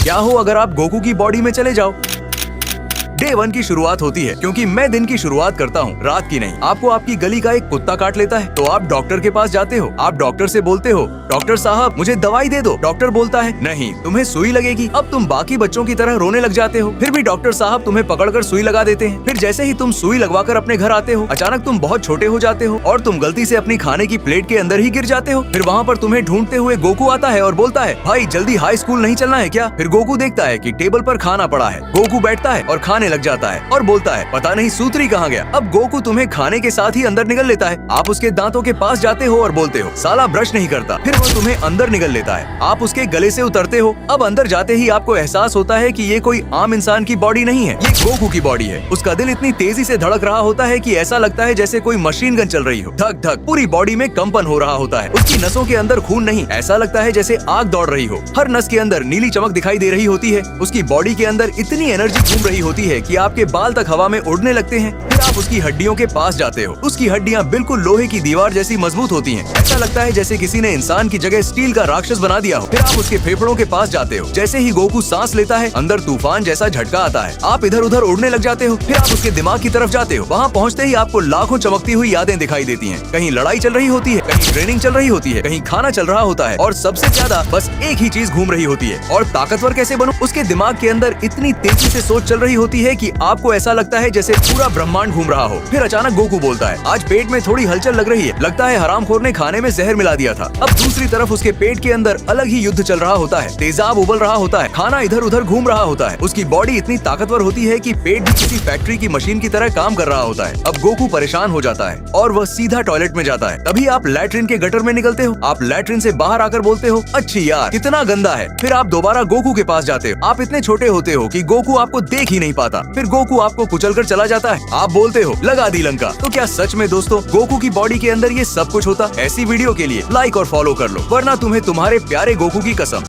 क्या हो अगर आप गोकू की बॉडी में चले जाओ। डे 1 की शुरुआत होती है क्योंकि मैं दिन की शुरुआत करता हूँ, रात की नहीं। आपको आपकी गली का एक कुत्ता काट लेता है तो आप डॉक्टर के पास जाते हो। आप डॉक्टर से बोलते हो, डॉक्टर साहब मुझे दवाई दे दो। डॉक्टर बोलता है नहीं, तुम्हें सुई लगेगी। अब तुम बाकी बच्चों की तरह रोने लग जाते हो, फिर भी डॉक्टर साहब तुम्हें पकड़कर सुई लगा देते हैं। फिर जैसे ही तुम सुई लगवाकर अपने घर आते हो, अचानक तुम बहुत छोटे हो जाते हो और तुम गलती से अपनी खाने की प्लेट के अंदर ही गिर जाते हो। फिर वहाँ पर तुम्हें ढूंढते हुए गोकू आता है और बोलता है, भाई जल्दी हाई स्कूल नहीं चलना है क्या? फिर गोकू देखता है कि टेबल पर खाना पड़ा है। गोकू बैठता है और खाने लग जाता है और बोलता है, पता नहीं सूत्री कहाँ गया। अब गोकू तुम्हें खाने के साथ ही अंदर निगल लेता है। आप उसके दांतों के पास जाते हो और बोलते हो, साला ब्रश नहीं करता। फिर वो तुम्हें अंदर निगल लेता है। आप उसके गले से उतरते हो। अब अंदर जाते ही आपको एहसास होता है कि ये कोई आम इंसान की बॉडी नहीं है, ये गोकू की बॉडी है। उसका दिल इतनी तेजी से धड़क रहा होता है कि ऐसा लगता है जैसे कोई मशीन गन चल रही हो। धक धक पूरी बॉडी में कंपन हो रहा होता है। उसकी नसों के अंदर खून नहीं, ऐसा लगता है जैसे आग दौड़ रही हो। हर नस के अंदर नीली चमक दिखाई दे रही होती है। उसकी बॉडी के अंदर इतनी एनर्जी घूम रही होती है कि आपके बाल तक हवा में उड़ने लगते हैं। फिर आप उसकी हड्डियों के पास जाते हो। उसकी हड्डियां बिल्कुल लोहे की दीवार जैसी मजबूत होती हैं। ऐसा लगता है जैसे किसी ने इंसान की जगह स्टील का राक्षस बना दिया हो। फिर आप उसके फेफड़ों के पास जाते हो। जैसे ही गोकू सांस लेता है, अंदर तूफान जैसा झटका आता है। आप इधर उधर उड़ने लग जाते हो। फिर आप उसके दिमाग की तरफ जाते हो। वहाँ पहुँचते ही आपको लाखों चमकती हुई यादें दिखाई देती हैं। कहीं लड़ाई चल रही होती है, कहीं ट्रेनिंग चल रही होती है, कहीं खाना चल रहा होता है और सबसे ज्यादा बस एक ही चीज घूम रही होती है। और ताकतवर कैसे बनूं? उसके दिमाग के अंदर इतनी तेजी से सोच चल रही होती है कि आपको ऐसा लगता है जैसे पूरा ब्रह्मांड घूम रहा हो। फिर अचानक गोकू बोलता है, आज पेट में थोड़ी हलचल लग रही है, लगता है हरामखोर ने खाने में जहर मिला दिया था। अब दूसरी तरफ उसके पेट के अंदर अलग ही युद्ध चल रहा होता है। तेजाब उबल रहा होता है, खाना इधर उधर घूम रहा होता है। उसकी बॉडी इतनी ताकतवर होती है कि पेट भी किसी फैक्ट्री की मशीन की तरह काम कर रहा होता है। अब गोकू परेशान हो जाता है और वह सीधा टॉयलेट में जाता है। तभी आप लैट्रिन के गटर में निकलते हो। आप लैट्रिन से बाहर आकर बोलते हो, अच्छी यार कितना गंदा है। फिर आप दोबारा गोकू के पास जाते हो। आप इतने छोटे होते हो कि गोकू आपको देख ही नहीं पाता। फिर गोकू आपको कुचलकर चला जाता है। आप बोलते हो, लगा दी लंका। तो क्या सच में दोस्तों गोकू की बॉडी के अंदर ये सब कुछ होता? ऐसी वीडियो के लिए लाइक और फॉलो कर लो, वरना तुम्हें तुम्हारे प्यारे गोकू की कसम।